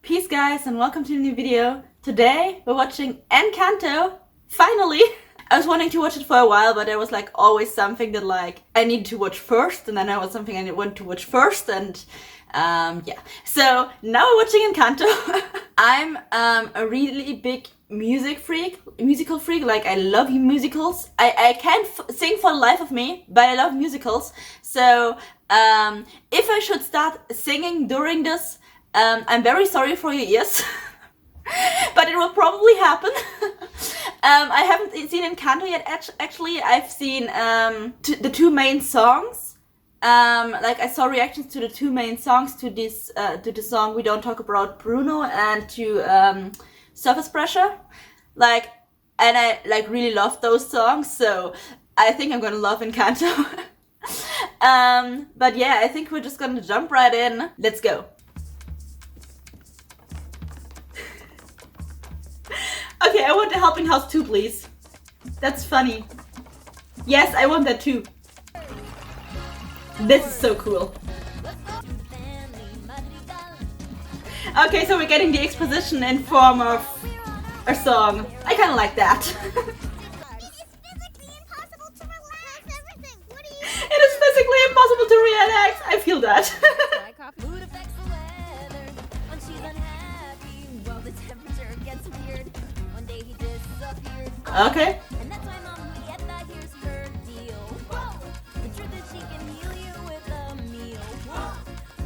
Peace guys and welcome to a new video. Today we're watching Encanto, finally! I was wanting to watch it for a while, but there was like always something that like I needed to watch first, and then there was something I wanted to watch first, and yeah. So now we're watching Encanto. I'm a really big musical freak, like I love musicals. I can't sing for the life of me, but I love musicals. So if I should start singing during this, I'm very sorry for your ears, but it will probably happen. I haven't seen Encanto yet, actually. I've seen the two main songs. Like I saw reactions to the two main songs, to the song We Don't Talk About Bruno and to Surface Pressure. And I like really love those songs, so I think I'm gonna love Encanto. But yeah, I think we're just gonna jump right in. Let's go. Okay, I want the helping house too, please. That's funny. Yes, I want that too. This is so cool. Okay, so we're getting the exposition in form of a song. I kinda like that. It is physically impossible to relax. I feel that. Okay.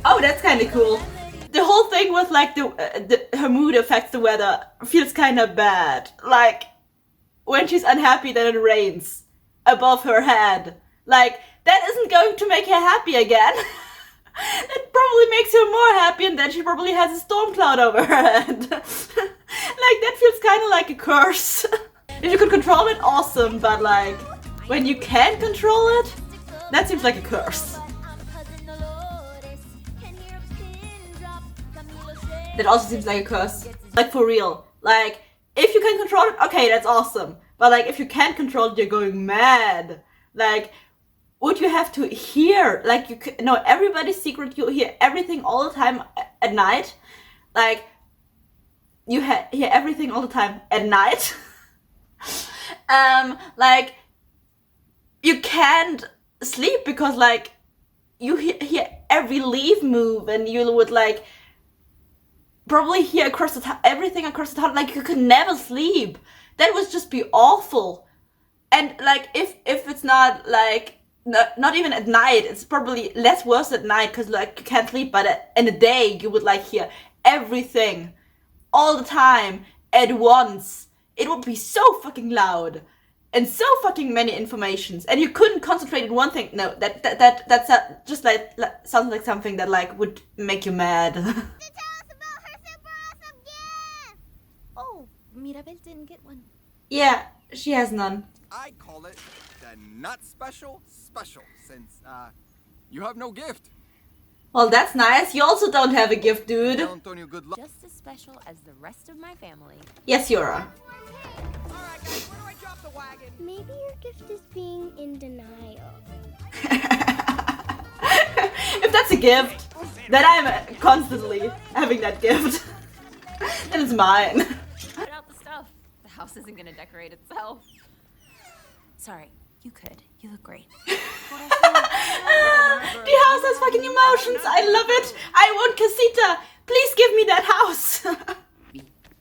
Oh, that's kind of cool. The whole thing with like her mood affects the weather feels kind of bad. Like when she's unhappy, then it rains above her head. Like that isn't going to make her happy again. It probably makes her more happy, and then she probably has a storm cloud over her head. Like that feels kind of like a curse. If you could control it, awesome, but like when you can't control it, that seems like a curse. That also seems like a curse. Like for real. Like if you can control it, okay, that's awesome. But like if you can't control it, you're going mad. Like would you have to hear, like you know everybody's secret, you hear everything all the time at night. Like you hear everything all the time at night. Like you can't sleep because like you hear every leaf move, and you would like probably hear everything across the town. Like you could never sleep. That would just be awful. And like if it's not like not even at night, it's probably less worse at night because like you can't sleep, but in the day you would like hear everything all the time at once. It would be so fucking loud and so fucking many informations, and you couldn't concentrate in one thing. No, that's just like sounds like something that like would make you mad. To tell us about her super awesome gift! Oh, Mirabel didn't get one. Yeah, she has none. I call it the not special, since you have no gift. Well, that's nice. You also don't have a gift, dude. Antonio, good luck. Just as special as the rest of my family. Yes, Yura. Alright guys, where do I drop the wagon? Maybe your gift is being in denial. If that's a gift, then I'm constantly having that gift. Then it's mine. Put out the stuff. The house isn't gonna decorate itself. Sorry, you could. You look great. The house has fucking emotions. I love it. I want Casita. Please give me that house.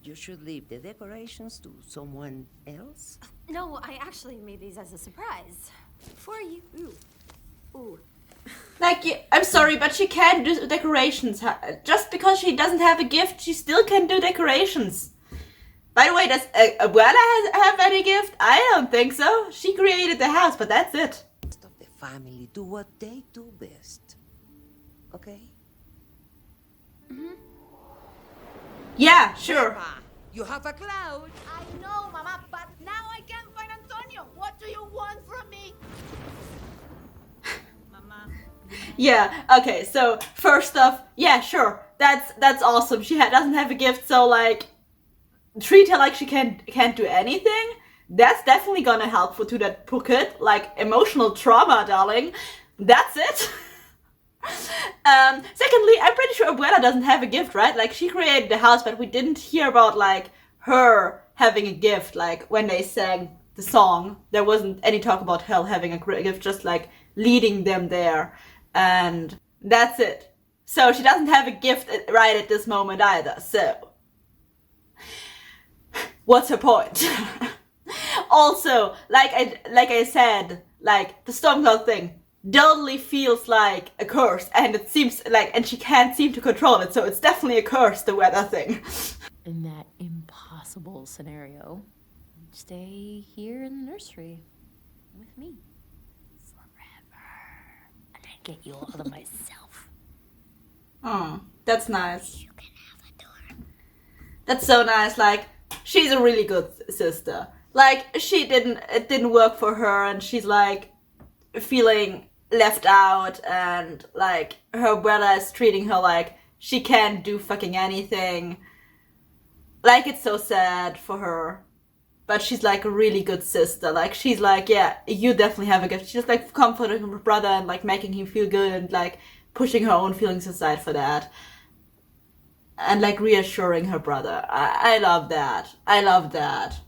You should leave the decorations to someone else. No, I actually made these as a surprise. For you. Ooh. Like, I'm sorry, but she can't do decorations. Just because she doesn't have a gift, she still can do decorations. By the way, does Abuela have any gift? I don't think so. She created the house, but that's it. Most of the family do what they do best. Okay? Yeah, sure. You have a cloud. I know, Mama, but now I can't find Antonio. What do you want from me? Mama. Yeah, okay, so first off, yeah, sure. That's awesome. She doesn't have a gift, so like treat her like she can't do anything. That's definitely gonna help to that poor kid. Like emotional trauma, darling. That's it. Secondly, I'm pretty sure Abuela doesn't have a gift, right? Like, she created the house, but we didn't hear about, like, her having a gift. Like, when they sang the song, there wasn't any talk about her having a gift, just, like, leading them there. And that's it. So she doesn't have a gift right at this moment either, so... What's her point? Also, like I said, like, the storm cloud thing totally feels like a curse, and it seems like, and she can't seem to control it, so it's definitely a curse, the weather thing. In that impossible scenario, stay here in the nursery with me forever, and I get you all to myself. Oh, that's nice. You can have a door. That's so nice. Like, she's a really good sister. Like, it didn't work for her, and she's like feeling left out, and like her brother is treating her like she can't do fucking anything. Like, it's so sad for her. But she's like a really good sister. Like, she's like, yeah, you definitely have a gift. She's like comforting her brother and like making him feel good and like pushing her own feelings aside for that. And like reassuring her brother. I love that. I love that.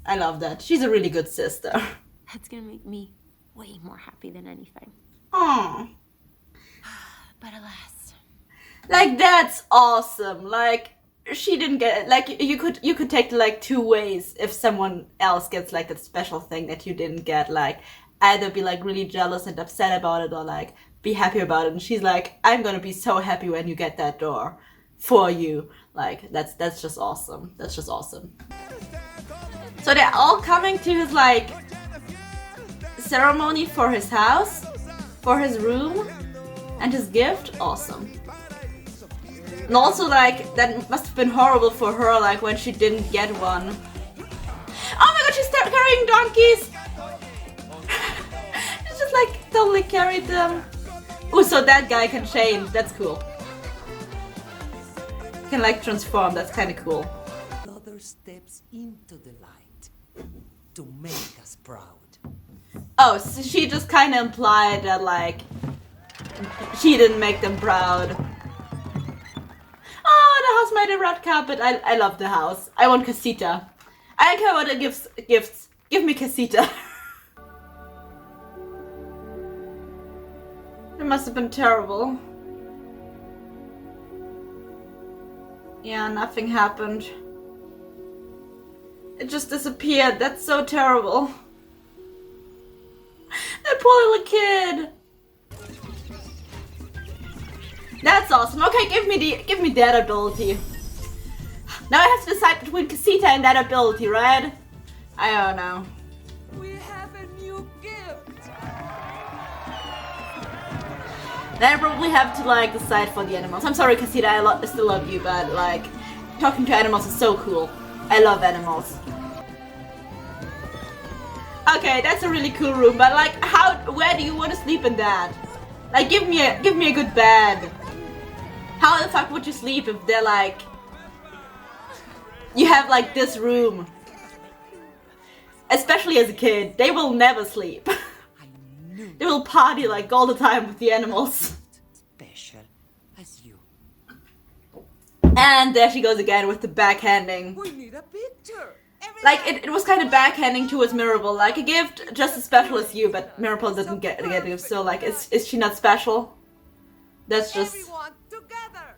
I love that. She's a really good sister. That's gonna make me way more happy than anything. Oh, But alas. like, that's awesome. Like, she didn't get, like, you could take it like two ways. If someone else gets like that special thing that you didn't get, like, either be like really jealous and upset about it, or like be happy about it. And she's like, I'm gonna be so happy when you get that door for you. Like, that's just awesome. That's just awesome. So they're all coming to his like ceremony for his house, for his room, and his gift. Awesome. And also, like, that must have been horrible for her, like, when she didn't get one. Oh my god, she's carrying donkeys! She's just like totally carried them. Oh, so that guy can change. That's cool. Can like transform. That's kind of cool. Another steps into the light to make us proud. Oh, so she just kind of implied that, like, she didn't make them proud. Oh, the house made a red carpet. I love the house. I want casita. I don't care what it gifts. Give me casita. It must have been terrible. Yeah, nothing happened. It just disappeared. That's so terrible. That poor little kid. That's awesome. Okay, give me that ability. Now I have to decide between Casita and that ability, right? I don't know. We have a new gift. Then I probably have to like decide for the animals. I'm sorry, Casita, I still love you, but like talking to animals is so cool. I love animals. Okay, that's a really cool room, but like, where do you want to sleep in that? Like, give me a good bed. How the fuck would you sleep if they're like, you have like this room? Especially as a kid, they will never sleep. They will party like all the time with the animals. Special as you. And there she goes again with the backhanding. We need a picture. Like, it was kind of backhanding towards Mirabel. Like, a gift just as special as you, but Mirabel didn't get a gift, so like, is she not special? That's just... Everyone together.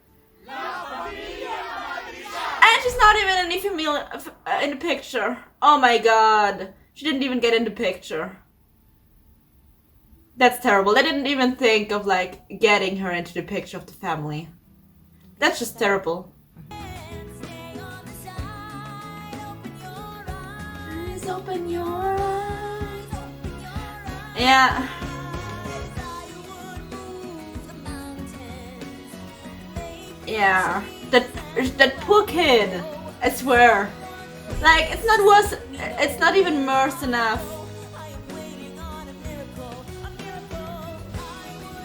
And she's not even any female in the picture. Oh my god. She didn't even get in the picture. That's terrible. They didn't even think of like getting her into the picture of the family. That's just terrible. Open your eyes. Yeah. Yeah. That poor kid. I swear. Like, it's not worse. It's not even worse enough.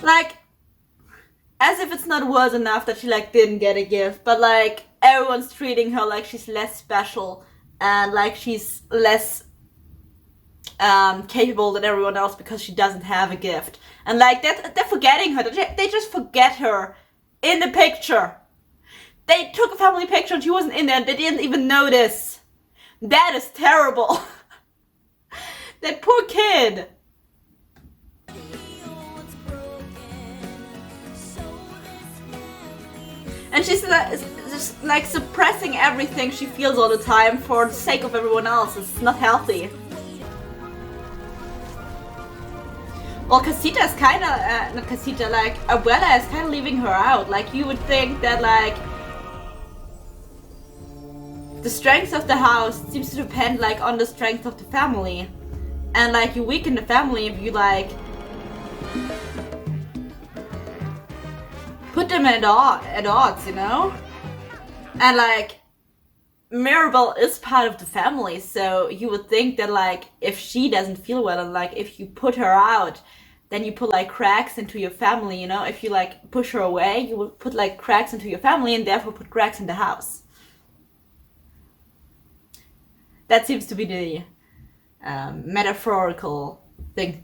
Like, as if it's not worse enough that she like didn't get a gift, but like everyone's treating her like she's less special and like she's less capable than everyone else because she doesn't have a gift. And like they're forgetting her. They just forget her in the picture. They took a family picture and she wasn't in there. They didn't even notice. That is terrible. That poor kid. And she's just like suppressing everything she feels all the time for the sake of everyone else. It's not healthy. Well, Casita is kind of, not Casita, like, Abuela is kind of leaving her out. Like, you would think that, like, the strength of the house seems to depend, like, on the strength of the family. And, like, you weaken the family if you, like, put them at odds, you know? And, like, Mirabel is part of the family, so you would think that, like, if she doesn't feel well and, like, if you put her out, then you put, like, cracks into your family, you know? If you, like, push her away, you would put, like, cracks into your family and therefore put cracks in the house. That seems to be the metaphorical thing.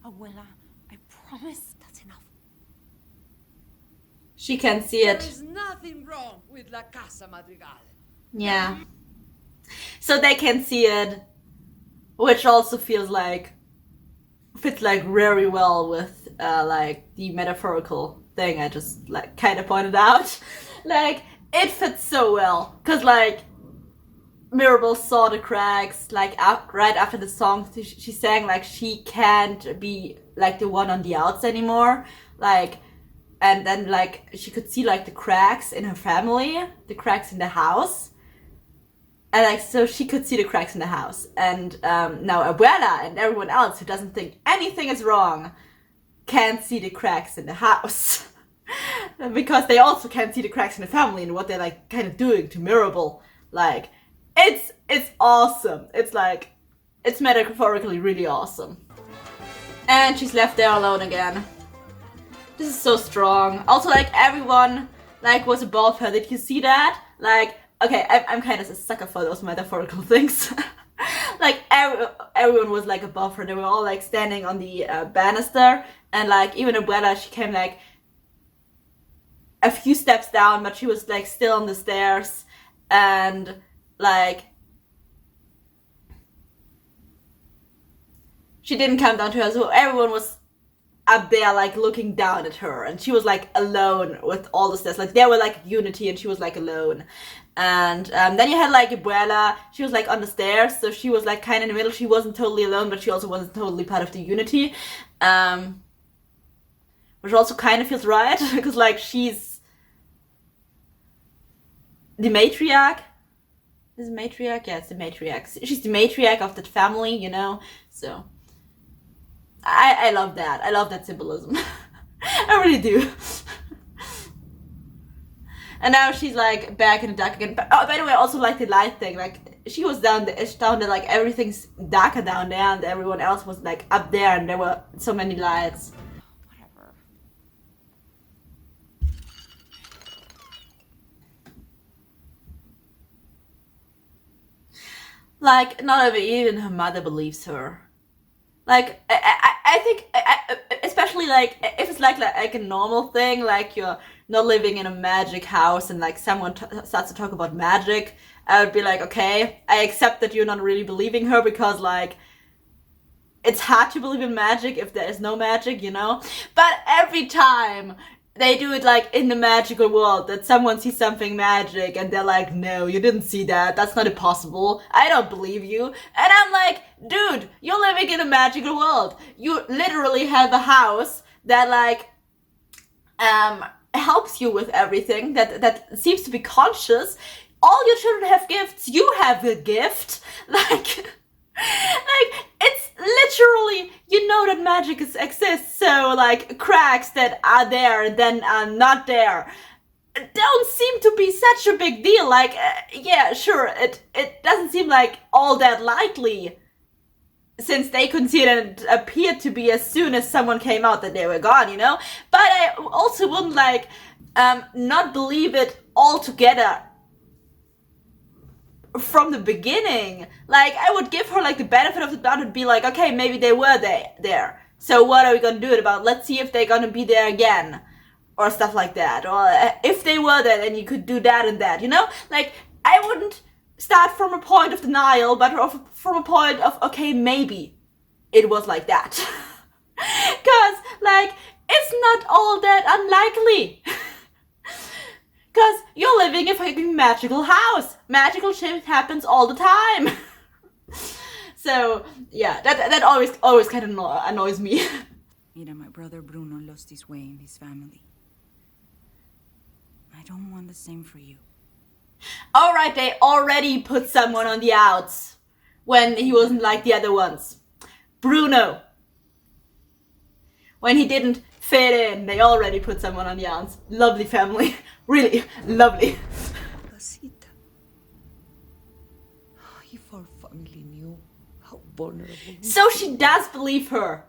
Abuela, I promise that's enough. She can see it. There is nothing wrong with La Casa Madrigal. Yeah. So they can see it, which also feels like, fits like very well with like the metaphorical thing I just like kind of pointed out. Like, it fits so well, because like Mirabel saw the cracks, like right after the song she sang, like she can't be like the one on the outs anymore, like, and then like she could see like the cracks in her family, the cracks in the house, and like so she could see the cracks in the house. And now Abuela and everyone else who doesn't think anything is wrong can't see the cracks in the house. Because they also can't see the cracks in the family and what they're like kind of doing to Mirabel. Like, it's awesome. It's like, it's metaphorically really awesome. And she's left there alone again. This is so strong. Also, like, everyone like was above her. Did you see that? Like, okay, I'm kind of a sucker for those metaphorical things. Like, everyone was like above her. They were all like standing on the banister, and like even Abuela, she came like a few steps down, but she was like still on the stairs, and like she didn't come down to her, so everyone was up there like looking down at her, and she was like alone with all the stairs. Like, they were like unity and she was like alone. And then you had like Abuela, she was like on the stairs, so she was like kind of in the middle. She wasn't totally alone, but she also wasn't totally part of the unity, which also kind of feels right, because like she's the matriarch. Is it matriarch? Yeah, it's the matriarch. She's the matriarch of that family, you know, so I love that. I love that symbolism. I really do. And now she's like back in the dark again. But, oh, by the way, I also like the light thing. Like, she was down there, like everything's darker down there, and everyone else was like up there, and there were so many lights. Whatever. Like, not even her mother believes her. Like, I think, especially like, if it's like a normal thing, like you're not living in a magic house and like someone starts to talk about magic, I would be like, okay, I accept that you're not really believing her, because like, it's hard to believe in magic if there is no magic, you know? But every time they do it like in the magical world, that someone sees something magic and they're like, no, you didn't see that, that's not impossible, I don't believe you. And I'm like, dude, you're living in a magical world. You literally have a house that like helps you with everything, that seems to be conscious. All your children have gifts, you have a gift. Like it's literally, you know that magic exists, so like cracks that are there and then are not there don't seem to be such a big deal. Like, yeah, sure, it doesn't seem like all that likely, since they could see it and it appeared to be as soon as someone came out that they were gone, you know? But I also wouldn't like not believe it altogether from the beginning. Like, I would give her like the benefit of the doubt and be like, okay, maybe they were there. So what are we gonna do it about? Let's see if they're gonna be there again. Or stuff like that. Or if they were there, then you could do that and that, you know? Like, I wouldn't start from a point of denial, but from a point of, okay, maybe it was like that. Because, like, it's not all that unlikely. Because you're living in a fucking magical house. Magical shit happens all the time. So, yeah, that always kind of annoys me. Mira, my brother Bruno lost his way in his family. I don't want the same for you. Alright, they already put someone on the outs when he wasn't like the other ones. Bruno. When he didn't fit in, they already put someone on the outs. Lovely family. Really lovely. Casita. If our family knew how vulnerable we So she does believe her.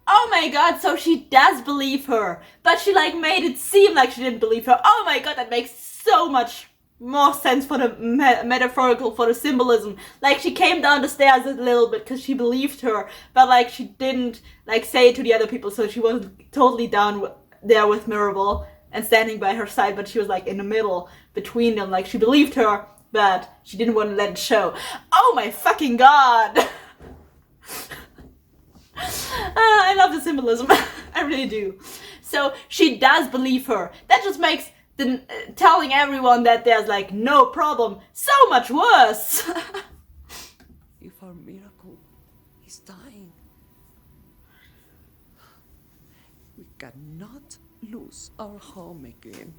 Oh my god, so she does believe her. But she like made it seem like she didn't believe her. Oh my god, that makes so much more sense for the metaphorical, for the symbolism. Like, she came down the stairs a little bit because she believed her, but like she didn't like say it to the other people, so she wasn't totally down there with Mirabel and standing by her side, but she was like in the middle between them. Like, she believed her, but she didn't want to let it show. Oh my fucking god. I love the symbolism. I really do. So she does believe her. That just makes telling everyone that there's like no problem so much worse. If our miracle is dying, we cannot lose our home again.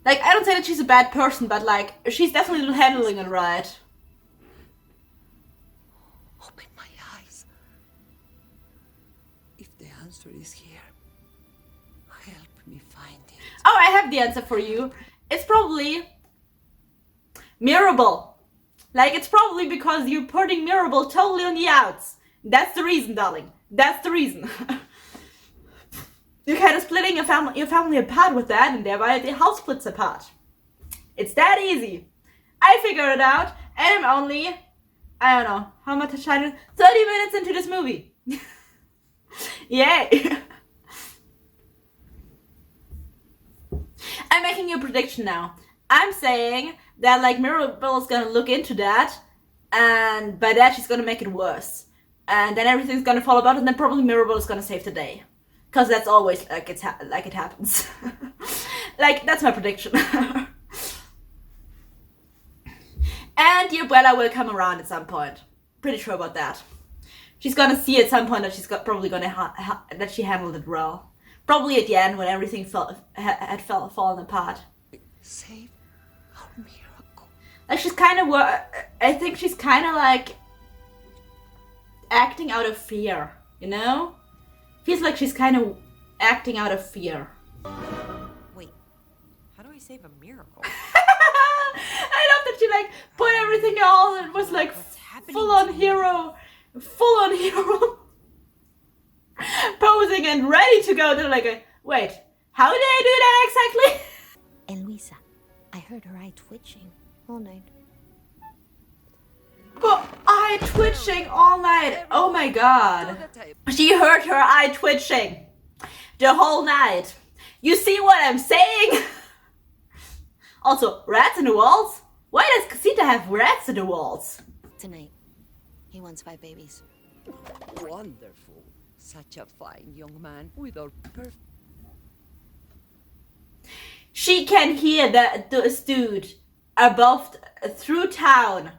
Like, I don't say that she's a bad person, but like, she's definitely handling it right. Open my eyes. If the answer is here, help me find it. Oh, I have the answer for you. It's probably Mirabel. Like, it's probably because you're putting Mirabel totally on the outs. That's the reason, darling. That's the reason. You're kind of splitting your family apart with that, and thereby the house splits apart. It's that easy. I figured it out, and I'm only, I don't know, how much time? 30 minutes into this movie. Yay. I'm making a prediction now. I'm saying that like Mirabel is gonna look into that, and by that she's gonna make it worse, and then everything's gonna fall apart, and then probably Mirabel is gonna save the day, because that's always like it happens. Like, that's my prediction. And the Abuela will come around at some point. Pretty sure about that. She's gonna see at some point that she's probably gonna that she handled it well. Probably at the end when everything had fallen apart. Save our miracle. Like, she's kind of, I think she's kind of like acting out of fear, you know? Feels like she's kind of acting out of fear. Wait, how do I save a miracle? I love that she like put everything all and was like full on hero. Posing and ready to go. They're like, wait, how did I do that exactly? And Luisa, I heard her eye twitching all night. But eye twitching all night. Oh my god. She heard her eye twitching the whole night. You see what I'm saying? Also, rats in the walls? Why does Casita have rats in the walls? Tonight, he wants 5 babies. Wonderful. Such a fine young man with our perfect. She can hear this dude above through town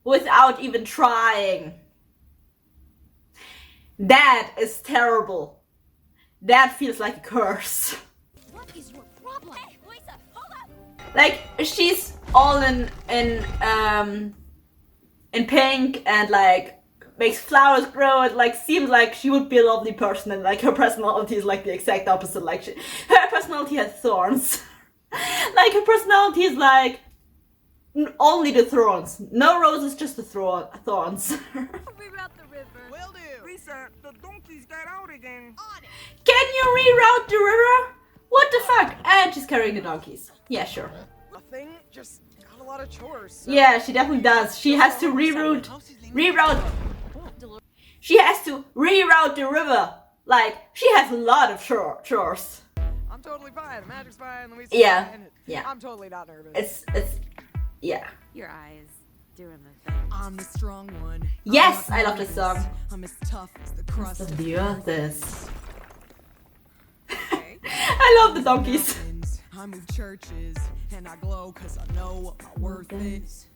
without even trying. That is terrible. That feels like a curse. What is your problem? Hey, Luisa, hold up! Like, she's all in pink and like makes flowers grow. It like seems like she would be a lovely person, and like her personality is like the exact opposite. Like, her personality has thorns. Like, her personality is like only the thorns. No roses, just the thorns. Reroute the river. Will do. Lisa, the donkeys got out again. Can you reroute the river? What the fuck? And she's carrying the donkeys. Yeah, sure. Nothing. Just gotta a lot of chores. So Yeah, she definitely does. She has to reroute. She has to reroute the river. Like, she has a lot of chores. I'm totally fine. Magic's fine. Louise Yeah, fine. yeah. I'm totally not nervous. It's, yeah. Your eyes doing the thing. I'm the strong one. Yes, I love this song. I'm as tough as the crust Of of the earth is. Okay. I love the donkeys. mountains. I move churches, and I glow cause I know what my worth is.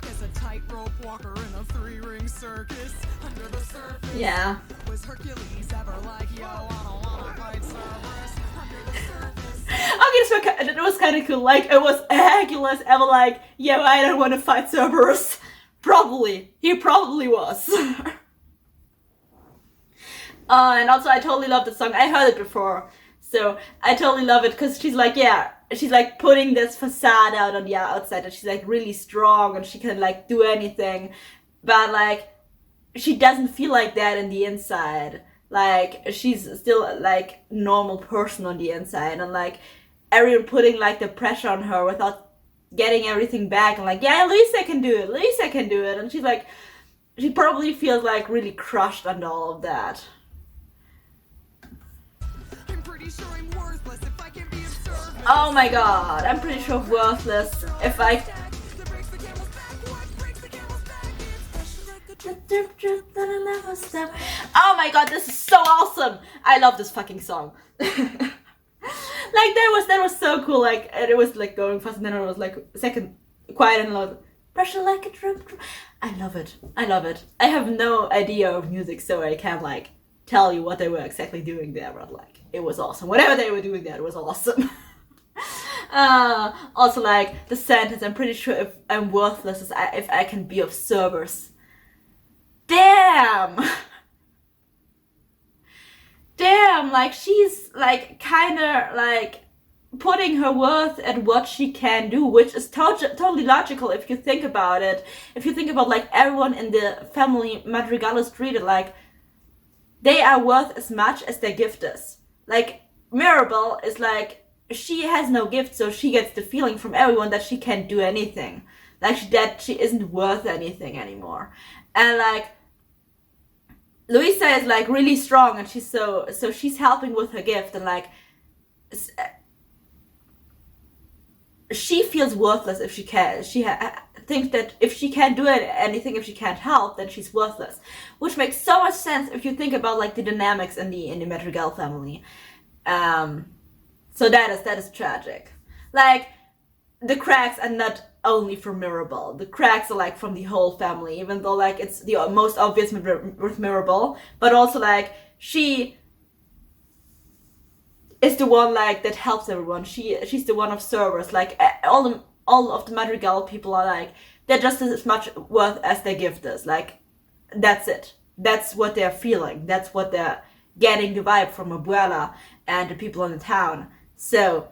As a tightrope walker in a 3-ring circus. Under the surface, Yeah. was Hercules ever like, yo, I don't wanna fight Cerberus. Under the surface. Okay, it was kind of cool. Like, it was Hercules ever like, yo, I don't want to fight Cerberus. Probably. He probably was. And also, I totally love the song. I heard it before. So, I totally love it because she's like, yeah, she's like putting this facade out on the outside that she's like really strong and she can like do anything. But like, she doesn't feel like that in the inside. Like, she's still like normal person on the inside, and like everyone putting like the pressure on her without getting everything back, and like, yeah, Lisa can do it, Lisa can do it, and she's like, she probably feels like really crushed under all of that. I'm pretty sure I'm worthless if I can be of service. Oh my god, I'm pretty sure worthless if I... That breaks the camel's back. What breaks the camel's back? It's special like a Oh my god, this is so awesome! I love this fucking song. Like, that was so cool. Like, and it was like going fast, and then it was like second quiet and loud. Pressure like a drum. I love it. I love it. I have no idea of music, so I can't like tell you what they were exactly doing there, but like, it was awesome. Whatever they were doing there, it was awesome. Also, like the sentence, I'm pretty sure if I'm worthless, if I can be of service. Damn! Damn, like she's like kinda like putting her worth at what she can do, which is totally logical if you think about it. If you think about like everyone in the family Madrigal is treated like they are worth as much as their gift is. Like Mirabel is like, she has no gift, so she gets the feeling from everyone that she can't do anything. Like that she isn't worth anything anymore. And like Louisa is like really strong, and she's so she's helping with her gift, and like she feels worthless if she can. She thinks that if she can't do anything, if she can't help, then she's worthless, which makes so much sense if you think about like the dynamics in the Madrigal family. So that is tragic. Like the cracks are not only from Mirabel. The cracks are like from the whole family, even though like it's the most obvious with Mirabel, but also like she is the one like that helps everyone. She's the one of service. Like all of the Madrigal people are like, they're just as much worth as their gift is. Like that's it. That's what they're feeling. That's what they're getting the vibe from Abuela and the people in the town. So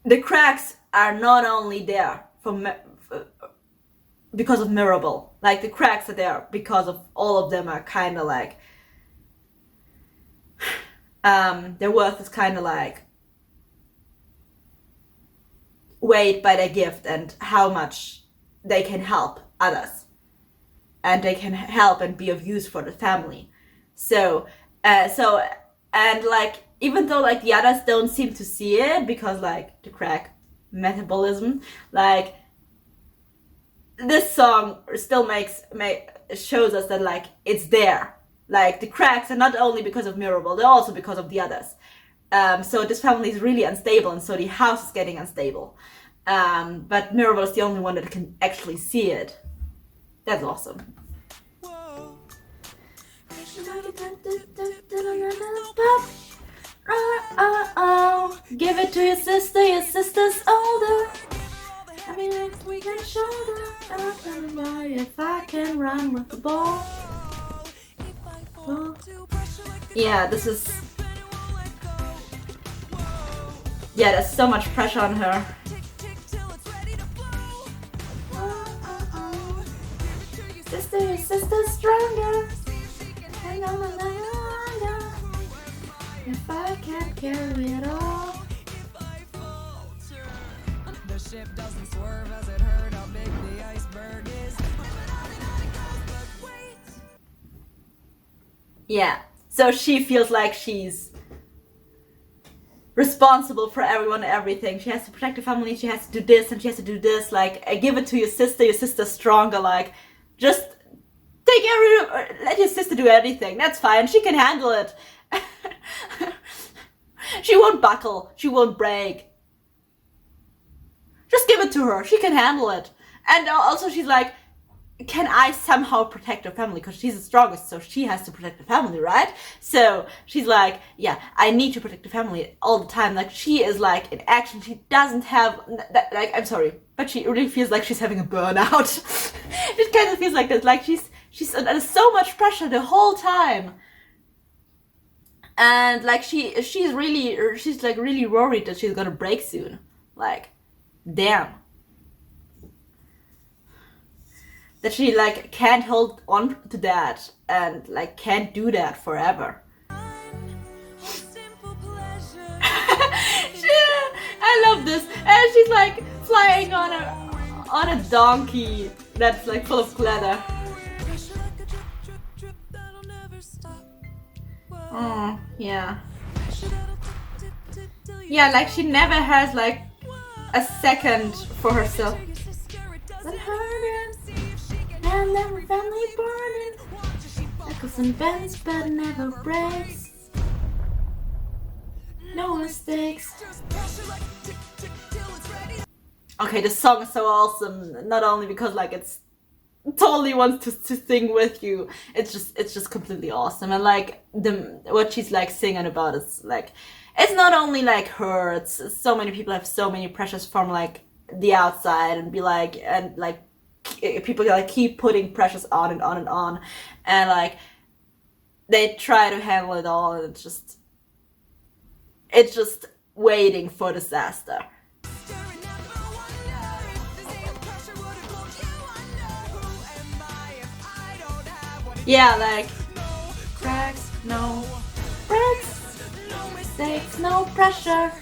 the cracks are not only there because of Mirabel. Like the cracks are there because of all of them are kind of like their worth is kind of like weighed by their gift and how much they can help others, and they can help and be of use for the family. So and like, even though like the others don't seem to see it because like the crack metabolism, like this song still shows us that like it's there. Like the cracks are not only because of Mirabel, they're also because of the others. So this family is really unstable, and so the house is getting unstable. But Mirabel is the only one that can actually see it. That's awesome. Give it to your sister's older. I mean, we can shoulder. If I can run with the ball. Yeah, this is. Yeah, there's so much pressure on her. Sister stronger. Hang on a little longer. If I can't carry it all. Yeah. So she feels like she's responsible for everyone and everything. She has to protect the family, she has to do this and she has to do this. Like, give it to your sister's stronger. Like, just let your sister do anything. That's fine. She can handle it. She won't buckle. She won't break. Just give it to her. She can handle it. And also she's like, can I somehow protect her family? Because she's the strongest, so she has to protect the family, right? So she's like, yeah, I need to protect the family all the time. Like, she is like in action. She doesn't have that, like, I'm sorry, but she really feels like she's having a burnout. It kind of feels like this. Like, she's under so much pressure the whole time. And like she's like really worried that she's gonna break soon. Like, damn. That she like can't hold on to that and like can't do that forever. I love this. And she's like flying on a donkey that's like full of glitter. Oh, yeah. Yeah, like she never has like a second for herself. Let her and let her family burning. Echoes and bends, but never breaks. No mistakes. Okay, this song is so awesome. Not only because like it's totally wants to sing with you. It's just completely awesome. And like what she's like singing about is like, it's not only like her. It's so many people have so many pressures from like the outside and be like, and like people like keep putting pressures on and on and on, and like they try to handle it all, and it's just waiting for disaster. Yeah, like cracks, no breaks, no mistakes, no pressure.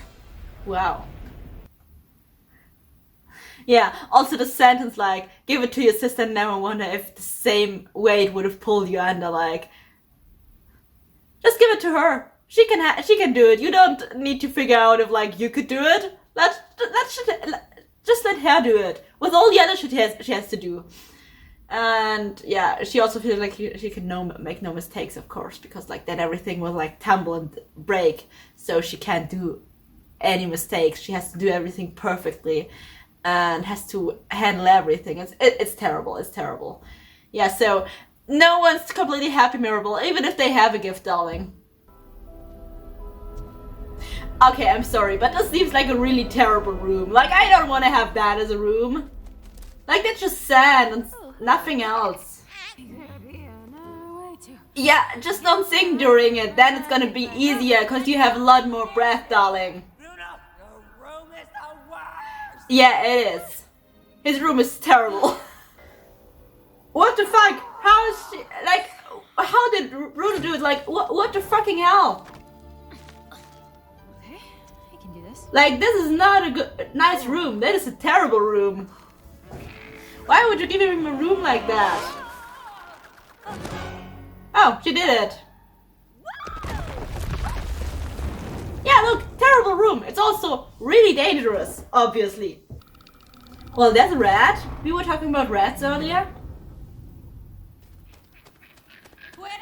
Wow. Yeah, also the sentence like, give it to your sister and never wonder if the same weight would have pulled you under. Like, just give it to her. She can do it. You don't need to figure out if like you could do it. Just let her do it with all the other shit she has to do. And yeah, she also feels like she can make no mistakes, of course, because like then everything will like tumble and break. So she can't do any mistakes. She has to do everything perfectly and has to handle everything. It's terrible. It's terrible. Yeah, so no one's completely happy, Mirabel, even if they have a gift, darling. Okay, I'm sorry, but this seems like a really terrible room. Like, I don't want to have that as a room. Like, that's just sad and nothing else. Yeah, just don't sing during it, then it's gonna be easier, because you have a lot more breath, darling. Yeah, it is. His room is terrible. What the fuck? How is she, like, how did Bruno do it? Like, what the fucking hell? Okay, I can do this. Like, this is not a nice room. That is a terrible room. Why would you give him a room like that? Oh, she did it. Yeah, look, terrible room. It's also really dangerous, obviously. Well, there's a rat. We were talking about rats earlier. Twitter!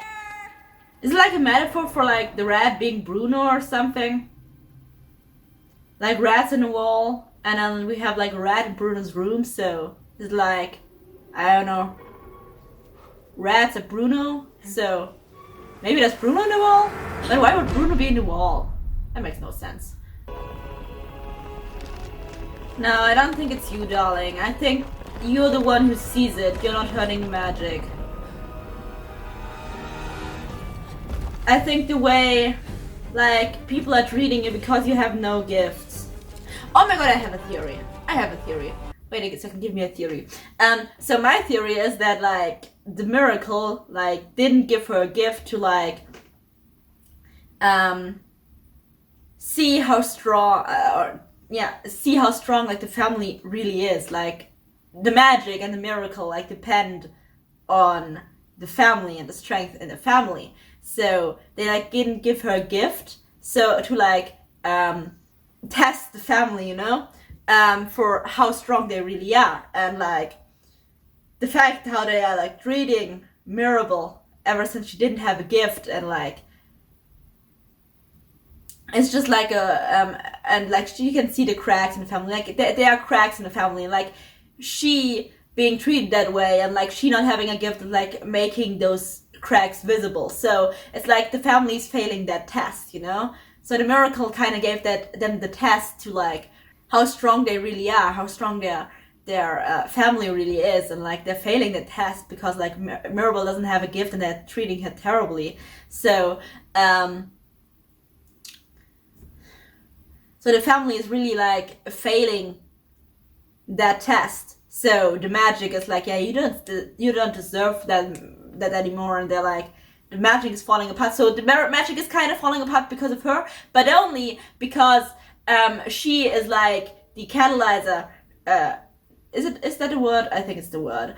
Is it like a metaphor for like the rat being Bruno or something? Like rats in the wall, and then we have like a rat in Bruno's room, so it's like, I don't know, rats at Bruno, so maybe that's Bruno in the wall? Like, why would Bruno be in the wall? That makes no sense. No, I don't think it's you, darling. I think you're the one who sees it. You're not hurting the magic. I think the way, like, people are treating you because you have no gifts. Oh my god, I have a theory. I have a theory. Wait a second, give me a theory. So my theory is that, like, the miracle, like, didn't give her a gift to, like, see how strong, see how strong, like, the family really is. Like, the magic and the miracle, like, depend on the family and the strength in the family. So they like didn't give her a gift, so to like test the family, you know, for how strong they really are, and like the fact how they are like treating Mirabel ever since she didn't have a gift, and like it's just like and like you can see the cracks in the family, like there are cracks in the family, like she being treated that way, and like she not having a gift, and like making those cracks visible. So it's like the family's failing that test, you know. So the miracle kind of gave them the test to like how strong they really are, how strong their family really is, and like they're failing the test because like Mirabel doesn't have a gift and they're treating her terribly. So so the family is really like failing that test. So the magic is like, yeah, you don't deserve that anymore, and they're like, the magic is falling apart. So the magic is kind of falling apart because of her, but only because she is like the catalyzer. Is that a word? I think it's the word.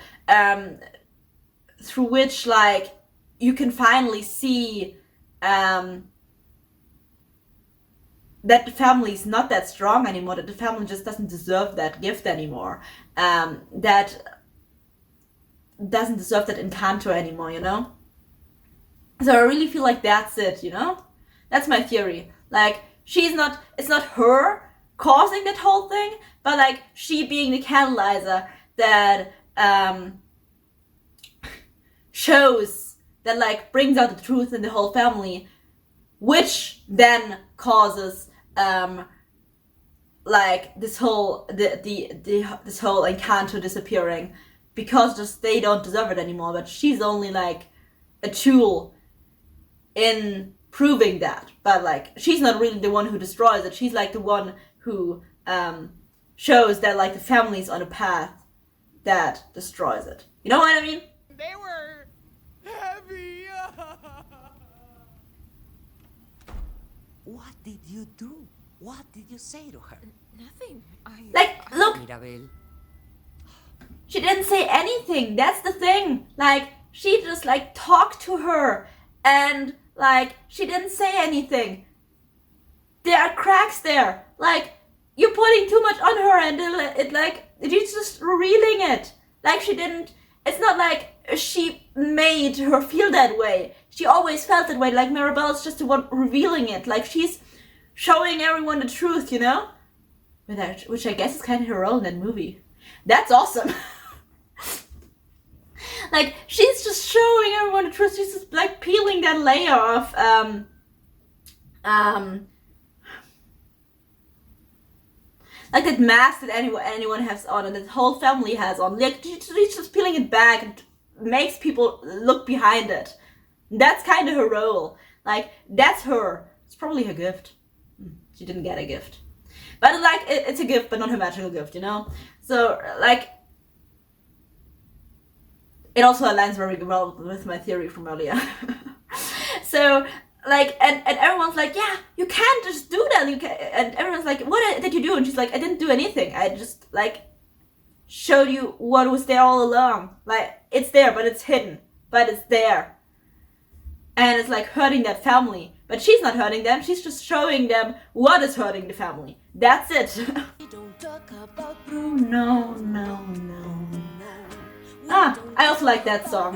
Through which like you can finally see that the family is not that strong anymore, that the family just doesn't deserve that gift anymore, that doesn't deserve that Encanto anymore, you know? So I really feel like that's it, you know? That's my theory. Like, it's not her causing that whole thing, but like she being the catalyzer that shows, that like brings out the truth in the whole family, which then causes like this whole this whole Encanto disappearing, because just they don't deserve it anymore. But she's only like a tool in proving that, but like she's not really the one who destroys it. She's like the one who shows that like the family's on a path that destroys it. You know what I mean? They were heavy. What did you do? What did you say to her? Nothing. Like, look, Mirabel, she didn't say anything. That's the thing. Like, she just like talked to her, and like she didn't say anything. There are cracks there. Like, you're putting too much on her, and it's just revealing it. Like, she didn't. It's not like she made her feel that way. She always felt that way. Like, Mirabel is just the one revealing it. Like, she's showing everyone the truth, you know? Which I guess is kind of her role in that movie. That's awesome. Like, she's just showing everyone the truth. She's just like peeling that layer of like that mask that anyone has on, and that whole family has on. Like, she's just peeling it back and makes people look behind it. That's kind of her role. Like, that's her. It's probably her gift. She didn't get a gift, but like it's a gift, but not her magical gift, you know. So like, it also aligns very well with my theory from earlier. So like, and everyone's like, yeah, you can't just do that. You can, and everyone's like, what did you do? And she's like, I didn't do anything. I just like showed you what was there all along. Like, it's there, but it's hidden, but it's there. And it's like hurting that family. But she's not hurting them. She's just showing them what is hurting the family. That's it. No. Ah, I also like that song.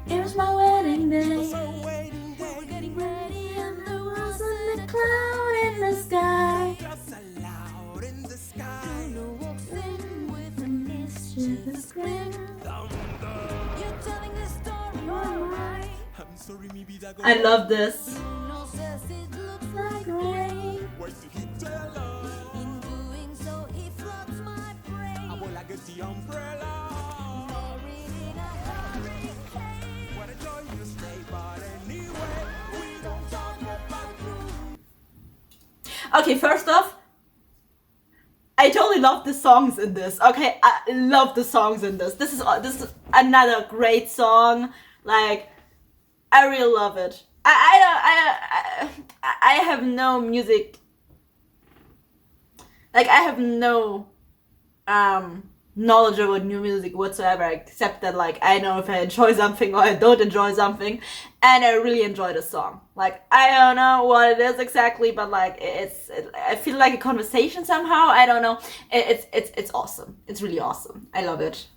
It was my wedding day. We were getting ready, and there wasn't a cloud in the sky. Bruno walks in with a mischievous grin. You're telling the story right. I love this. Bruno says it looks like rain. In doing so, he floods my brain. Narrating a hurricane. What a joyous day, but anyway, we don't talk about Bruno. Okay, first off, I totally love the songs in this. Okay, I love the songs in this. This is another great song. Like, I really love it. I have no music. Like, I have no knowledge about new music whatsoever, except that like I know if I enjoy something or I don't enjoy something, and I really enjoy the song. Like I don't know what it is exactly, but like I feel like a conversation somehow. I don't know. It's awesome. It's really awesome. I love it.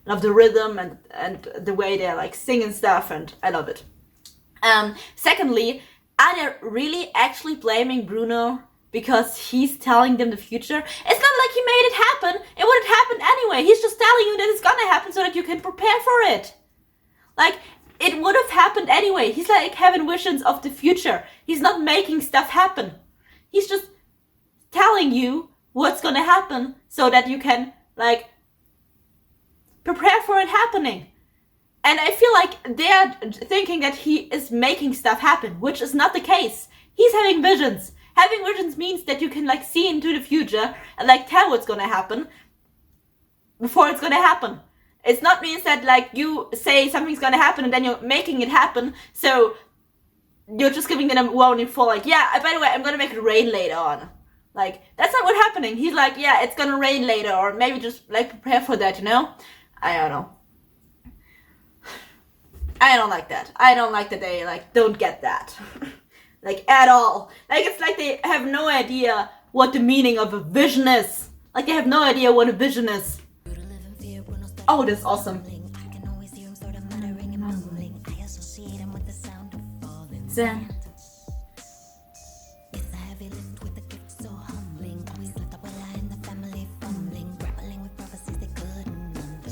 I love the rhythm and the way they're like singing stuff, and I love it. Secondly, are they really actually blaming Bruno because he's telling them the future? It's not like he made it happen. It would have happened anyway. He's just telling you that it's gonna happen so that you can prepare for it. Like, it would have happened anyway. He's like having visions of the future. He's not making stuff happen. He's just telling you what's gonna happen so that you can, like, prepare for it happening. And I feel like they're thinking that he is making stuff happen, which is not the case. He's having visions. Having visions means that you can like see into the future and like tell what's gonna happen before it's gonna happen. It's not means that like you say something's gonna happen and then you're making it happen, so you're just giving them a warning for like, yeah, by the way, I'm gonna make it rain later on. Like, that's not what's happening. He's like, yeah, it's gonna rain later, or maybe just like prepare for that, you know? I don't know. I don't like that. I don't like that they like don't get that. Like at all. Like it's like they have no idea what the meaning of a vision is. Like they have no idea what a vision is. Oh, that's awesome. Zen.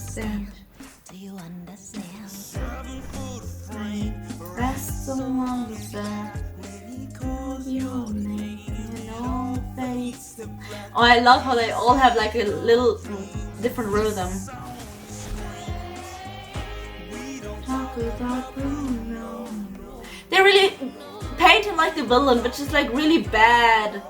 Zen. Rest along the bed. Your name in all face. Oh, I love how they all have like a little different rhythm. Talk about Bruno. They really paint him like the villain, which is like really bad.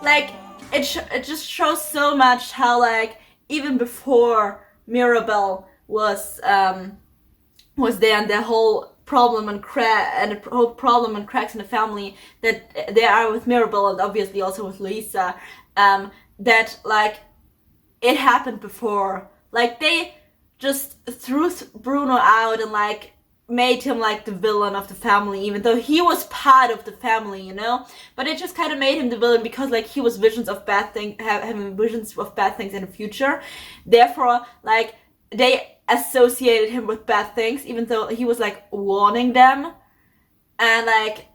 Like it just shows so much how like even before Mirabelle was there and their whole problem and cracks in the family that there are with Mirabelle and obviously also with Lisa, that like it happened before. Like they just threw Bruno out and like made him like the villain of the family, even though he was part of the family, you know. But it just kind of made him the villain because like he was visions of bad things, having visions of bad things in the future. Therefore, like they associated him with bad things, even though he was like warning them, and like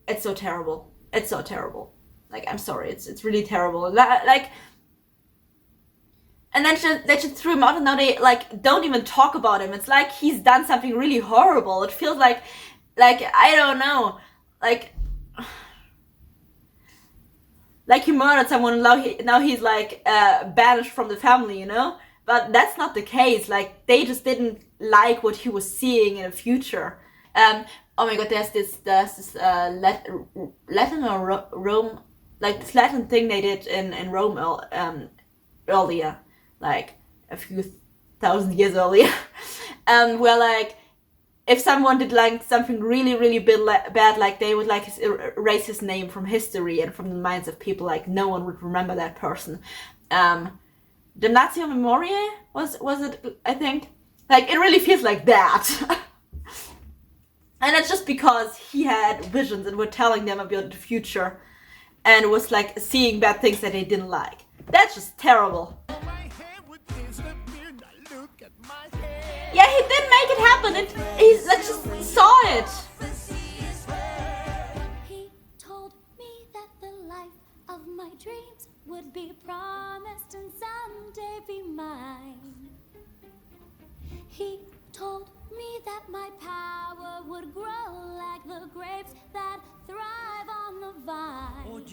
it's so terrible. It's so terrible. Like I'm sorry, it's really terrible. Like, and then they just threw him out, and now they like don't even talk about him. It's like he's done something really horrible. It feels like I don't know, like he murdered someone. And now he's like banished from the family, you know. But that's not the case. Like they just didn't like what he was seeing in the future. Oh my god, there's this Latin or Rome, like this Latin thing they did in Rome earlier, like a few thousand years earlier, where like if someone did like something really bad, like they would like erase his name from history and from the minds of people. Like no one would remember that person. Damnatio Memoriae was it? I think like it really feels like that, and it's just because he had visions and were telling them about the future, and was like seeing bad things that they didn't like. That's just terrible. Yeah, he didn't make it happen. He like just saw it. He told me that the life of my dreams would be promised and someday be mine. He told me that my power would grow like the grapes that thrive on the vine.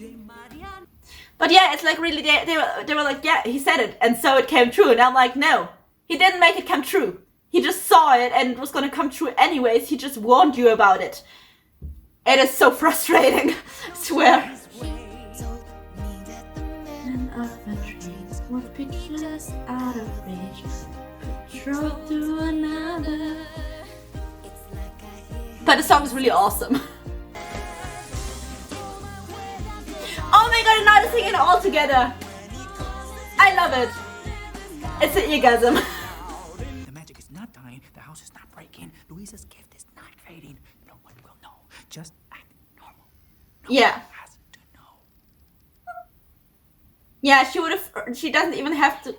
But yeah, it's like really they were like, yeah, he said it, and so it came true. And I'm like, no, he didn't make it come true. He just saw it and it was gonna come true anyways. He just warned you about it. It is so frustrating. I swear. With pictures out of reach, patrol to another. But the song is really awesome. Oh my god, and now they're singing it all together. I love it. It's an eargasm. The magic is not dying. The house is not breaking. Louisa's gift is not fading. No one will know. Just act normal. No Yeah. one has to know. Yeah, she doesn't even have to,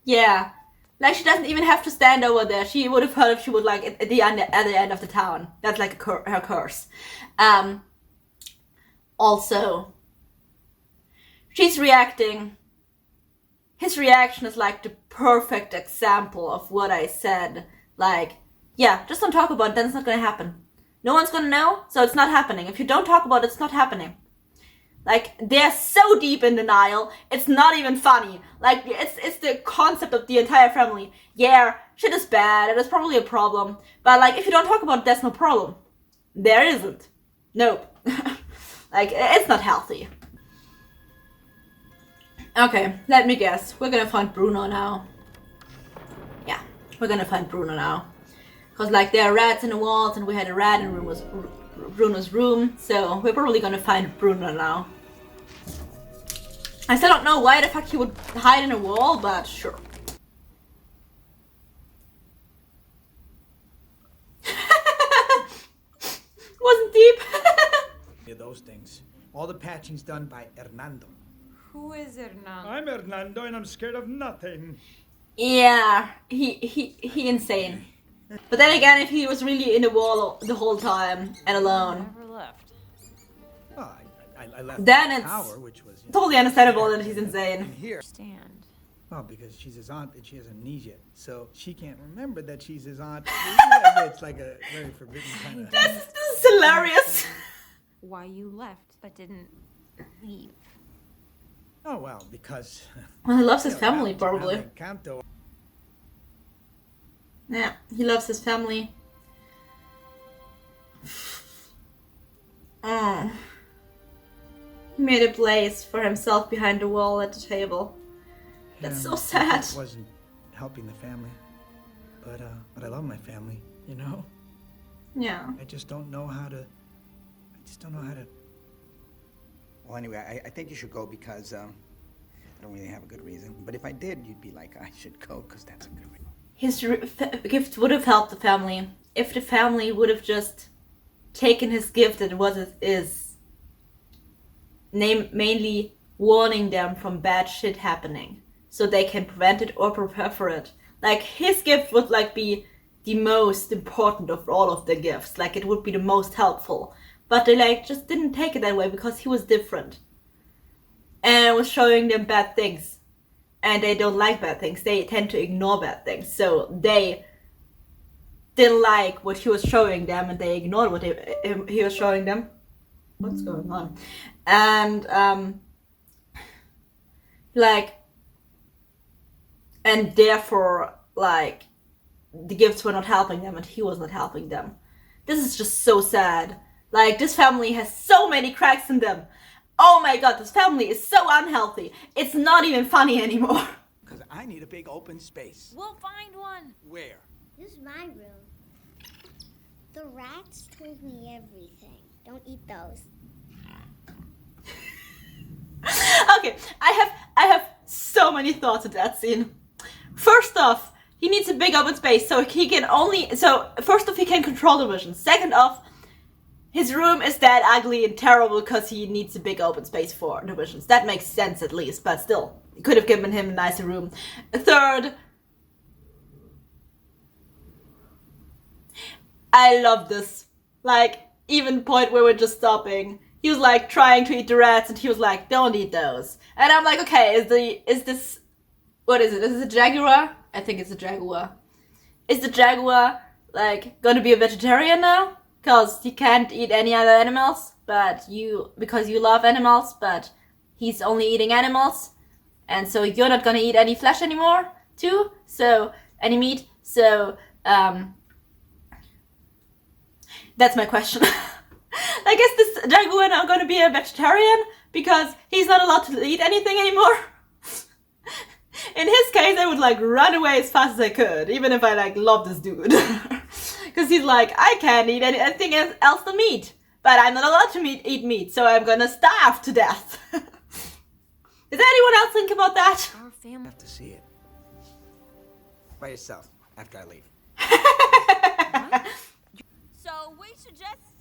yeah. Like, she doesn't even have to stand over there. She would have heard if she would, like, at the end of the town. That's, like, her curse. Also, she's reacting. His reaction is, like, the perfect example of what I said. Like, yeah, just don't talk about it, then it's not gonna happen. No one's gonna know, so it's not happening. If you don't talk about it, it's not happening. Like, they're so deep in denial, it's not even funny. Like, it's the concept of the entire family. Yeah, shit is bad, and it's probably a problem. But, like, if you don't talk about it, there's no problem. There isn't. Nope. Like, it's not healthy. Okay, let me guess. We're gonna find Bruno now. Yeah, we're gonna find Bruno now. Because, like, there are rats in the walls, and we had a rat in Bruno's room. So, we're probably gonna find Bruno now. I still don't know why the fuck he would hide in a wall, but sure. Wasn't deep. Those things. All the patching's done by Hernando. Who is Hernando? I'm Hernando and I'm scared of nothing. Yeah, he insane. But then again, if he was really in the wall the whole time and alone, Never left. Oh, I left then the it's tower, which was totally understandable that he's insane. Here. Stand. well, because she's his aunt and she has amnesia, so she can't remember that she's his aunt. It's like a very forbidden kind of. This is hilarious. Why you left but didn't leave? Oh well, because Well, he loves his you know, family, around probably. Encanto, Yeah, he loves his family. Oh. He made a place for himself behind the wall at the table. That's so sad. It wasn't helping the family, but I love my family. You know, Yeah. I just don't know how to. Well, anyway, I think you should go because I don't really have a good reason. But if I did, you'd be like, I should go because that's a good reason. His gift would have helped the family if the family would have just taken his gift and what it is, mainly warning them from bad shit happening, so they can prevent it or prepare for it. Like, his gift would, like, be the most important of all of the gifts. Like, it would be the most helpful. But they, like, just didn't take it that way because he was different. And was showing them bad things. And they don't like bad things. They tend to ignore bad things. So they didn't like what he was showing them, and they ignored what he was showing them. What's going on? And like, and therefore, like, the gifts were not helping them, and he was not helping them. This is just so sad. Like, this family has so many cracks in them. Oh my god, this family is so unhealthy. It's not even funny anymore. Because I need a big open space. We'll find one. Where? This is my room. The rats told me everything. Don't eat those. Okay, I have so many thoughts of that scene. First off, he needs a big open space, so he can only, so first off, he can control the vision. Second off, his room is that ugly and terrible because he needs a big open space for the visions. That makes sense at least, but still, you could have given him a nicer room. Third, I love this. Like, even point where we're just stopping. He was like trying to eat the rats, and he was like, "Don't eat those." And I'm like, okay, is this, what is it? Is it a jaguar? I think it's a jaguar. Is the jaguar like gonna be a vegetarian now? Because he can't eat any other animals, because you love animals, but he's only eating animals, and so you're not gonna eat any flesh anymore, too? So, any meat? So, that's my question. I guess this jaguar now gonna be a vegetarian, because he's not allowed to eat anything anymore. In his case, I would, like, run away as fast as I could, even if I, like, love this dude. Because he's like, I can't eat anything else than meat. But I'm not allowed to eat meat, so I'm gonna starve to death. Did anyone else think about that? Our family. Have to see it. by yourself after I leave. So we should just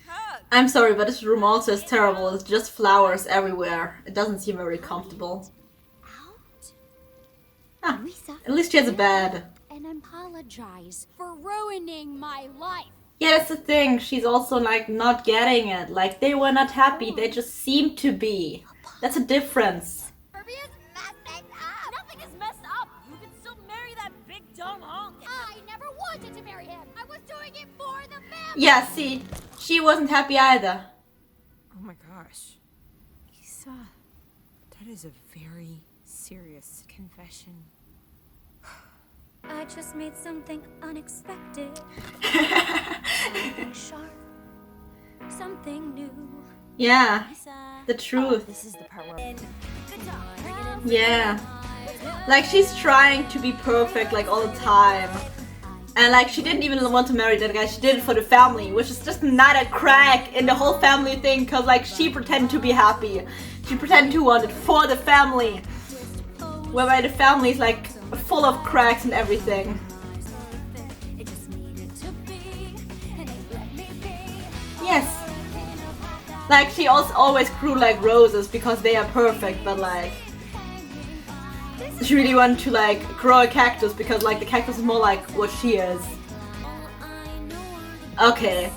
hug. I'm sorry, but this room also is terrible. It's just flowers everywhere. It doesn't seem very comfortable. Ah, Luisa, at least she has a bed. and apologize for ruining my life. Yeah, that's the thing. She's also like not getting it. Like they were not happy. They just seemed to be. That's a difference. Herbie is messing up. Nothing is messed up. You can still marry that big dumb honk. I never wanted to marry him. I was doing it for the family. Yeah, see, she wasn't happy either. Oh my gosh. Lisa, that is a very serious confession. I just made something unexpected. Something sharp. Something new. Yeah, Lisa. the truth. This is the part where. Yeah. Like she's trying to be perfect like all the time. And like she didn't even want to marry that guy, she did it for the family, which is just not a crack in the whole family thing, cause like she pretended to be happy. She pretended to want it for the family. Whereby the family is like full of cracks and everything. Yes. Like she also always grew like roses because they are perfect, but like she really wanted to like grow a cactus because like the cactus is more like what she is. Okay.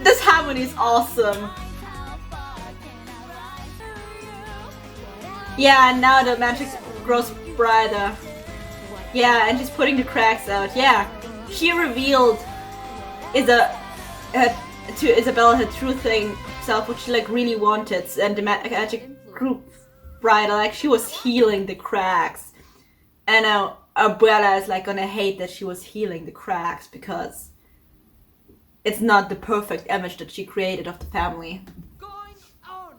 This harmony is awesome. Yeah, and now the magic grows brighter. Yeah, and she's putting the cracks out. Yeah, she revealed to Isabella her true self, what she like really wanted, and the magic grew brighter. Like she was healing the cracks, and now Abuela is like gonna hate that she was healing the cracks because it's not the perfect image that she created of the family. Going on.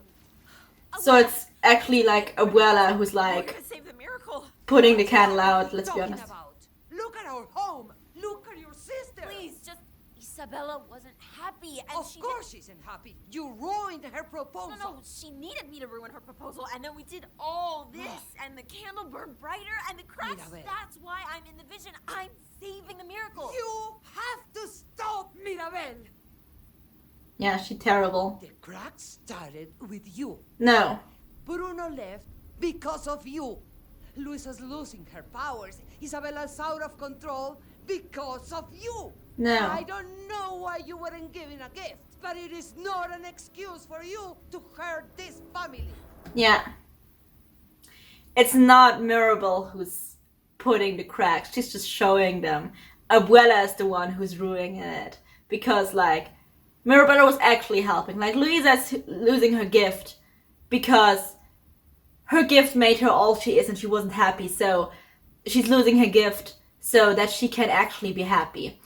So it's actually like Abuela who's like Save the miracle. putting the candle out, let's be honest. Look at our home. Look at your sister. Please, just Isabella wasn't happy, and Of course she isn't happy. You ruined her proposal. No, she needed me to ruin her proposal, and then we did all this, and the candle burned brighter, and the cracks. Mirabel. That's why I'm in the vision. I'm saving the miracle. You have to stop, Mirabel. Yeah, she's terrible. The cracks started with you. No. Bruno left because of you. Luisa's losing her powers. Isabella's out of control because of you. No. I don't know why you weren't given a gift, but it is not an excuse for you to hurt this family. Yeah. It's not Mirabel who's putting the cracks. She's just showing them. Abuela is the one who's ruining it. Because, like, Mirabella was actually helping. Like, Luisa's losing her gift because her gift made her all she is and she wasn't happy. So she's losing her gift so that she can actually be happy.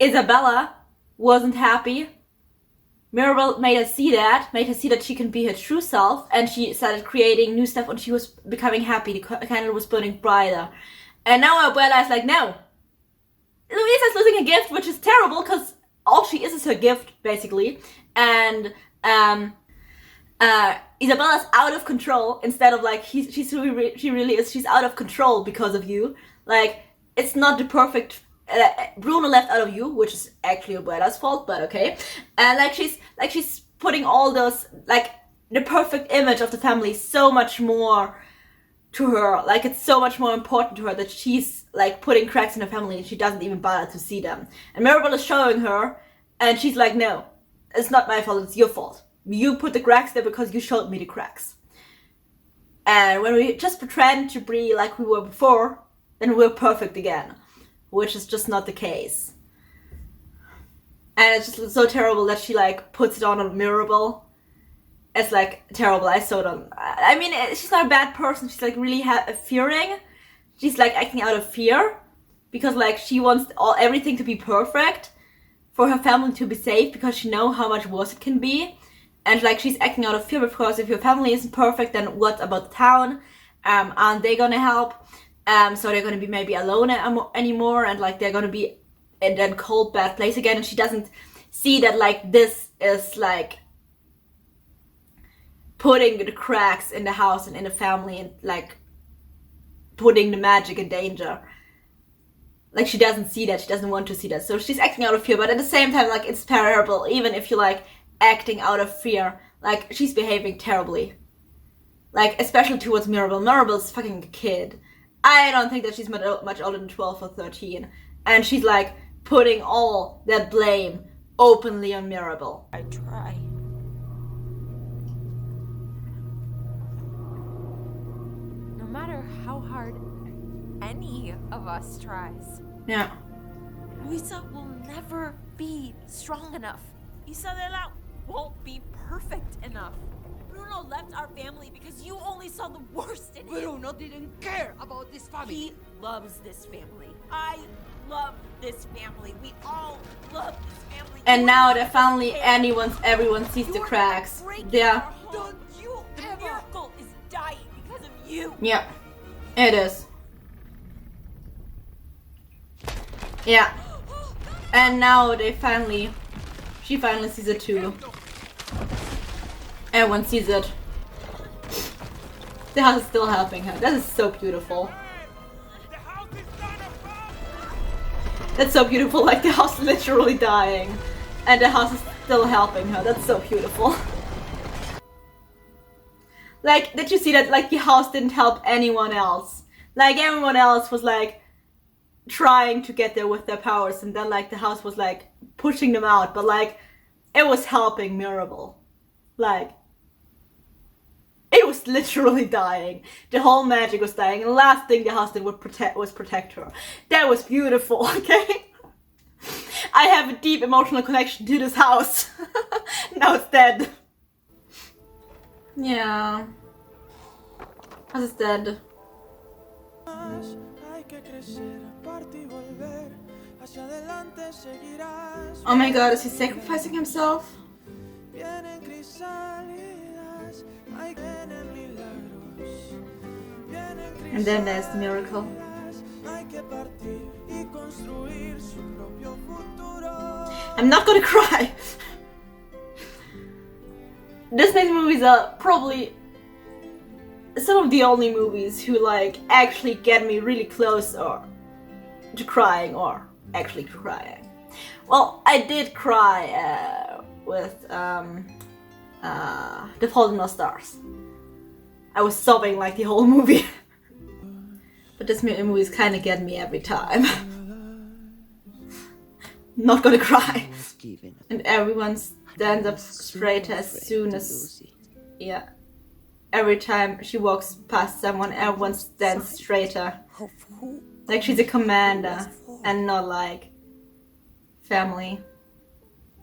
Isabella wasn't happy. Mirabel made her see that she can be her true self, and she started creating new stuff and she was becoming happy. The candle was burning brighter. And now Abuela is like, no. Luisa's losing her gift, which is terrible because all she is her gift, basically. And Isabella's out of control instead of like she really is. She's out of control because of you. Like it's not the perfect. Bruno left out of you, which is actually Abuela's fault, but okay. And she's putting all those like the perfect image of the family so much more to her. Like it's so much more important to her that she's like putting cracks in her family and she doesn't even bother to see them. And Mirabel is showing her, and she's like, no, it's not my fault. It's your fault. You put the cracks there because you showed me the cracks. And when we just pretend to be like we were before, then we're perfect again. Which is just not the case. And it's just so terrible that she like puts it on Mirabel. It's like terrible. I saw it on. I mean, she's not a bad person. She's like really fearing. She's like acting out of fear because like she wants everything to be perfect for her family to be safe because she knows how much worse it can be. And like she's acting out of fear because if your family isn't perfect, then what about the town? Aren't they gonna help? So they're gonna be maybe alone anymore, and like they're gonna be in that cold, bad place again. And she doesn't see that like this is like putting the cracks in the house and in the family, and like putting the magic in danger. Like, she doesn't see that, she doesn't want to see that, so she's acting out of fear, but at the same time, like, it's terrible, even if you're, like, acting out of fear. Like, she's behaving terribly. Like, especially towards Mirabel. Mirabel's fucking a kid. I don't think that she's much older than 12 or 13. And she's, like, putting all that blame openly on Mirabel. I try. No matter how hard any of us tries, Yeah. Luisa will never be strong enough. Isabela won't be perfect enough. Bruno left our family because you only saw the worst in him. Bruno didn't care about this family. He loves this family. I love this family. We all love this family. And now that finally everyone sees the cracks. Yeah. Don't you ever. The miracle is dying because of you. Yeah. It is. Yeah. And now she finally sees it too. Everyone sees it. The house is still helping her. That is so beautiful. That's so beautiful, like the house is literally dying. And the house is still helping her. That's so beautiful. Like, did you see that, like, the house didn't help anyone else? Like, everyone else was, like, trying to get there with their powers, and then, like, the house was, like, pushing them out, but, like, it was helping Mirabel. Like, it was literally dying. The whole magic was dying, and the last thing the house did was protect her. That was beautiful, okay? I have a deep emotional connection to this house. Now it's dead. Yeah. House is dead. Oh my god, is he sacrificing himself? And then there's the miracle. I'm not gonna cry! Disney movies are probably some of the only movies who, like, actually get me really close or to crying or actually crying. Well, I did cry with The Fault in Our Stars. I was sobbing like the whole movie. But Disney movies kind of get me every time. Not gonna cry. And everyone stands up straighter as soon as... Yeah. Every time she walks past someone, everyone stands straighter. Like she's a commander and not like family.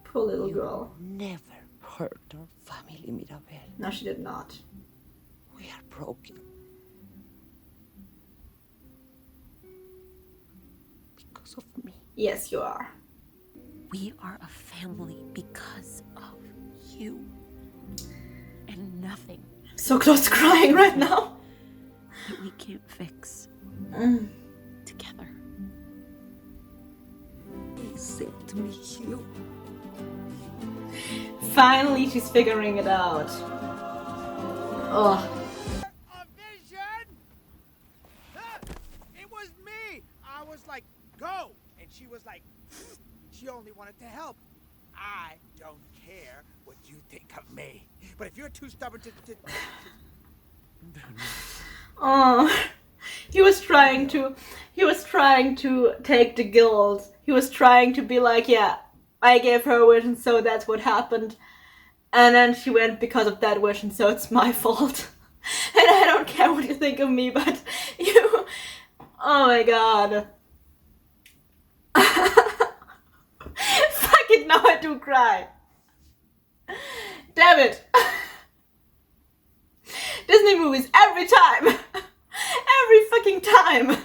Poor little girl. Never hurt our family, Mirabel. No, she did not. We are broken. Because of me. Yes, you are. We are a family because of you. And nothing. So close to crying right now. That we can't fix. Together. Except me, you. Finally, she's figuring it out. Oh. A vision? It was me. I was like, go. And she was like, she only wanted to help. I don't care what you think of me. But if you're too stubborn to... Oh. He was trying to take the guilt. He was trying to be like, yeah, I gave her a wish and so that's what happened. And then she went because of that wish and so it's my fault. And I don't care what you think of me, but you... Oh my god. Fuck it, now I do cry. Damn it. Disney movies every time. Every fucking time.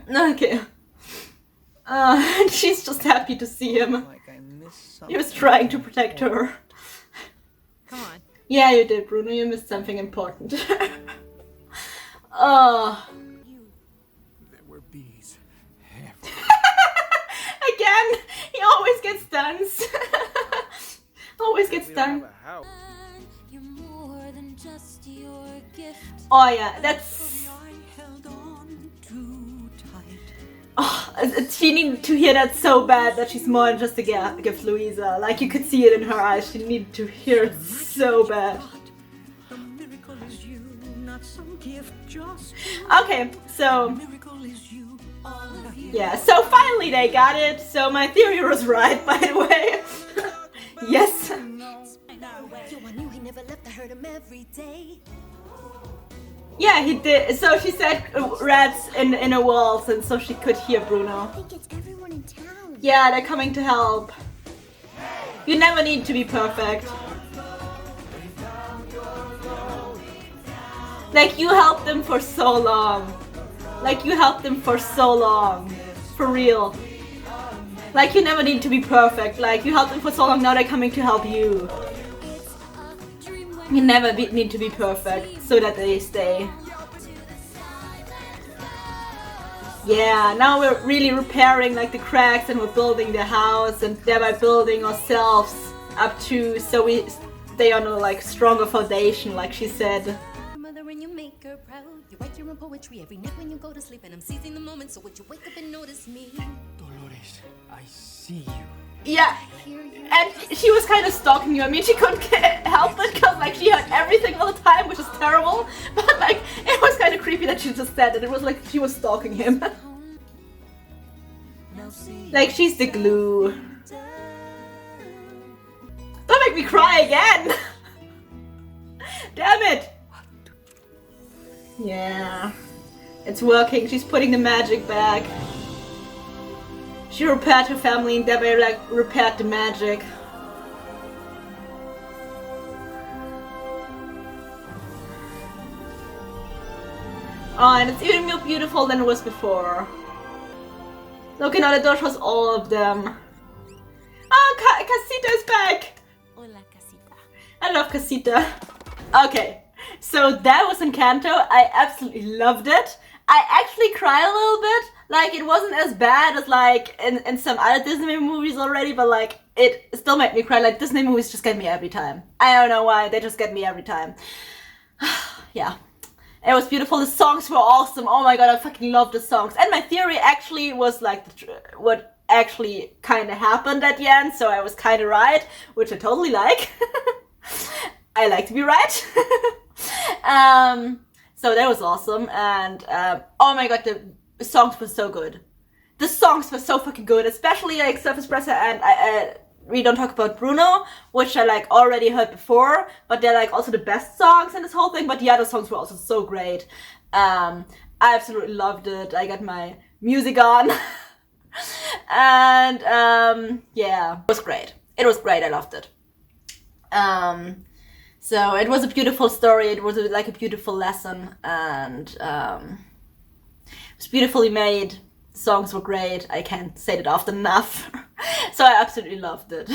Okay. And she's just happy to see him. Like I missed something. He was trying to protect her. Come on. Yeah, you did, Bruno. You missed something important. Oh. There were bees. Again, he always gets stuns. Always gets stunned. You're more than just your gift. Oh yeah, that's... I held on too tight. Oh, she needed to hear that so bad that she's more than just a gift, Louisa. Like, you could see it in her eyes. She needed to hear it so bad. The miracle is you, not some gift, just Okay, so... miracle is you, all of you. yeah, so finally they got it. So my theory was right, by the way. Yes. Yo, I knew he never left. I heard him every day. Yeah, he did. So she said rats in a walls, and so she could hear Bruno. I think it's everyone in town. Yeah, they're coming to help. You never need to be perfect. Like, you helped them for so long. Like, you helped them for so long. For real. Like, you never need to be perfect. Like, you helped them for so long, now they're coming to help you. You never need to be perfect so that they stay. Yeah, now we're really repairing like the cracks, and we're building the house, and thereby building ourselves up to, so we stay on a like stronger foundation, like she said. Mother, when you make her proud, you write your own poetry every night when you go to sleep, and I'm seizing the moment, so would you wake up and notice me? Dolores, I see you. Yeah, and she was kind of stalking you. I mean, she couldn't help it because like she heard everything all the time, which is terrible. But like, it was kind of creepy that she just said it. It was like she was stalking him. Like, she's the glue. Don't make me cry again! Damn it! Yeah, it's working. She's putting the magic back. She repaired her family and thereby like repaired the magic. Oh, and it's even more beautiful than it was before. Look, and now the door shows all of them. Oh, Casita is back! Hola, casita. I love Casita. Okay, so that was Encanto. I absolutely loved it. I actually cried a little bit. Like, it wasn't as bad as like in some other Disney movies already, but like it still made me cry. Like, Disney movies just get me every time. I don't know why, they just get me every time. Yeah, it was beautiful. The songs were awesome. Oh my god, I fucking love the songs. And my theory actually was like what actually kind of happened at the end, so I was kind of right, which I totally like. I like to be right. So that was awesome, and oh my god, the songs were so good. The songs were so fucking good, especially like Surface Presser, and we don't talk about Bruno, which I like already heard before, but they're like also the best songs in this whole thing, but the other songs were also so great. I absolutely loved it. I got my music on. And yeah, it was great. It was great, I loved it. So it was a beautiful story, it was like a beautiful lesson, and it was beautifully made. The songs were great, I can't say that often enough. So I absolutely loved it.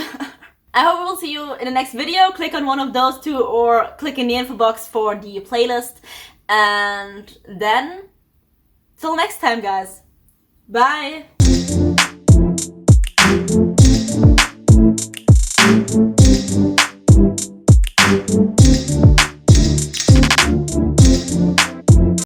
I hope we will see you in the next video. Click on one of those two or click in the info box for the playlist. And then, till next time guys, bye!